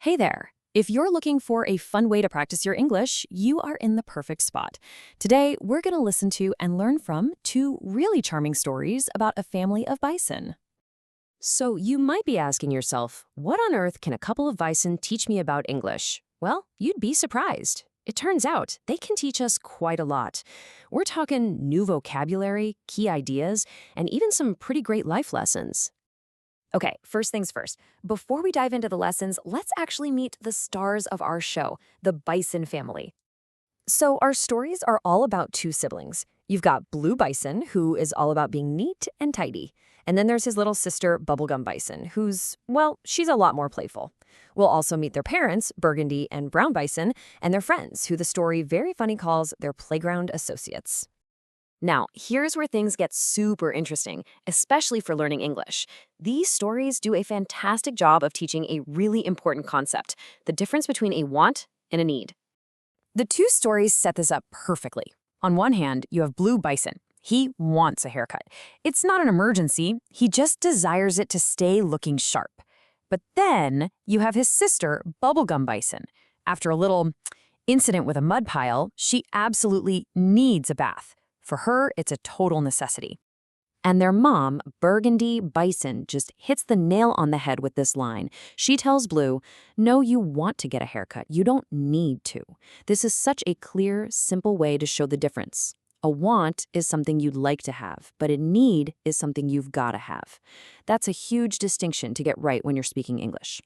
Hey there! If you're looking for a fun way to practice your English, you are in the perfect spot. Today, we're going to listen to and learn from two really charming stories about a family of bison. So you might be asking yourself, what on earth can a couple of bison teach me about English? Well, you'd be surprised. It turns out they can teach us quite a lot. We're talking new vocabulary, key ideas, and even some pretty great life lessons. Okay, first things first. Before we dive into the lessons, let's actually meet the stars of our show, the Bison family. So our stories are all about two siblings. You've got Blue Bison, who is all about being neat and tidy. And then there's his little sister, Bubblegum Bison, who's, well, she's a lot more playful. We'll also meet their parents, Burgundy and Brown Bison, and their friends, who the story very funny calls their playground associates. Now, here's where things get super interesting, especially for learning English. These stories do a fantastic job of teaching a really important concept, the difference between a want and a need. The two stories set this up perfectly. On one hand, you have Blue Bison. He wants a haircut. It's not an emergency. He just desires it to stay looking sharp. But then you have his sister, Bubblegum Bison. After a little incident with a mud pile, she absolutely needs a bath. For her, it's a total necessity. And their mom, Burgundy Bison, just hits the nail on the head with this line. She tells Blue, no, you want to get a haircut. You don't need to. This is such a clear, simple way to show the difference. A want is something you'd like to have, but a need is something you've got to have. That's a huge distinction to get right when you're speaking English.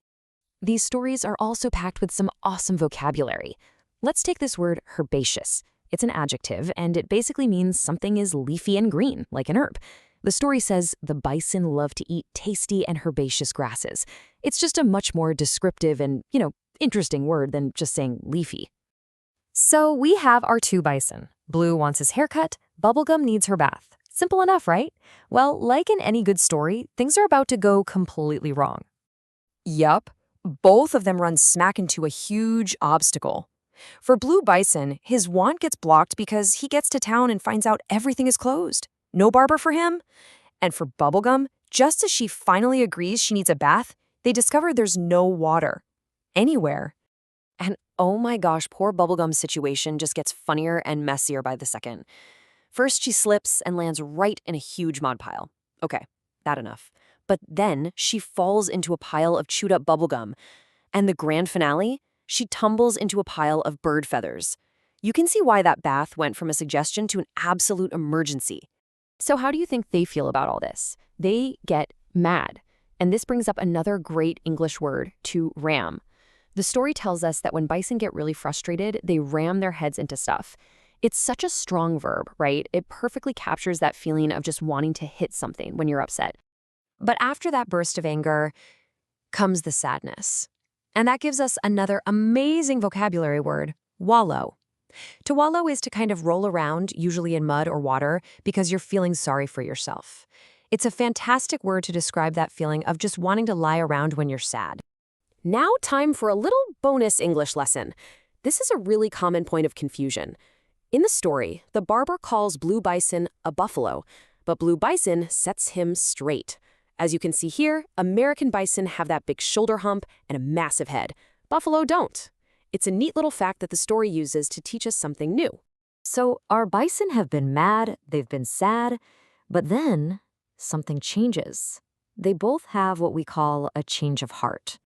These stories are also packed with some awesome vocabulary. Let's take this word herbaceous. It's an adjective, and it basically means something is leafy and green, like an herb. The story says the bison love to eat tasty and herbaceous grasses. It's just a much more descriptive and, interesting word than just saying leafy. So we have our two bison. Blue wants his haircut, Bubblegum needs her bath. Simple enough, right? Well, like in any good story, things are about to go completely wrong. Yup, both of them run smack into a huge obstacle. For Blue Bison, his want gets blocked because he gets to town and finds out everything is closed. No barber for him. And for Bubblegum, just as she finally agrees she needs a bath, they discover there's no water. Anywhere. And oh my gosh, poor Bubblegum's situation just gets funnier and messier by the second. First, she slips and lands right in a huge mud pile. Okay, that enough. But then she falls into a pile of chewed up bubblegum. And the grand finale? She tumbles into a pile of bird feathers. You can see why that bath went from a suggestion to an absolute emergency. So how do you think they feel about all this? They get mad. And this brings up another great English word, to ram. The story tells us that when bison get really frustrated, they ram their heads into stuff. It's such a strong verb, right? It perfectly captures that feeling of just wanting to hit something when you're upset. But after that burst of anger comes the sadness. And that gives us another amazing vocabulary word, wallow. To wallow is to kind of roll around, usually in mud or water, because you're feeling sorry for yourself. It's a fantastic word to describe that feeling of just wanting to lie around when you're sad. Now time for a little bonus English lesson. This is a really common point of confusion. In the story, the barber calls Blue Bison a buffalo, but Blue Bison sets him straight. As you can see here, American bison have that big shoulder hump and a massive head. Buffalo don't. It's a neat little fact that the story uses to teach us something new. So our bison have been mad, they've been sad, but then something changes. They both have what we call a change of heart.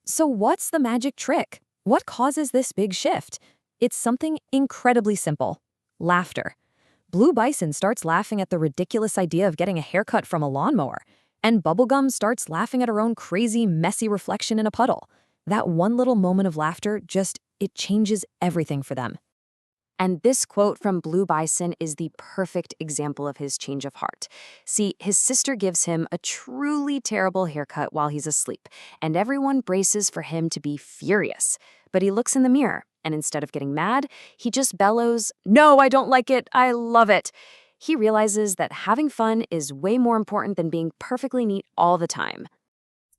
So what's the magic trick? What causes this big shift? It's something incredibly simple. Laughter. Blue Bison starts laughing at the ridiculous idea of getting a haircut from a lawnmower. And Bubblegum starts laughing at her own crazy, messy reflection in a puddle. That one little moment of laughter it changes everything for them. And this quote from Blue Bison is the perfect example of his change of heart. See, his sister gives him a truly terrible haircut while he's asleep, and everyone braces for him to be furious. But he looks in the mirror, and instead of getting mad, he just bellows, "No, I don't like it, I love it." He realizes that having fun is way more important than being perfectly neat all the time.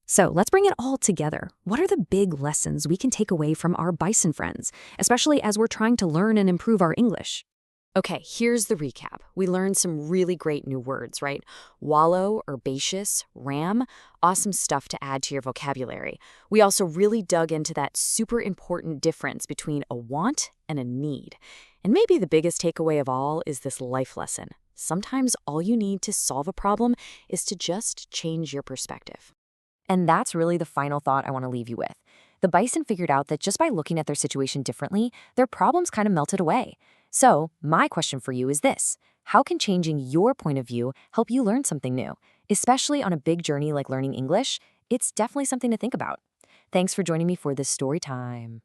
So let's bring it all together. What are the big lessons we can take away from our bison friends, especially as we're trying to learn and improve our English? Okay, here's the recap. We learned some really great new words, right? Wallow, herbaceous, ram, awesome stuff to add to your vocabulary. We also really dug into that super important difference between a want and a need. And maybe the biggest takeaway of all is this life lesson. Sometimes all you need to solve a problem is to just change your perspective. And that's really the final thought I want to leave you with. The bison figured out that just by looking at their situation differently, their problems kind of melted away. So, my question for you is this. How can changing your point of view help you learn something new? Especially on a big journey like learning English, it's definitely something to think about. Thanks for joining me for this story time.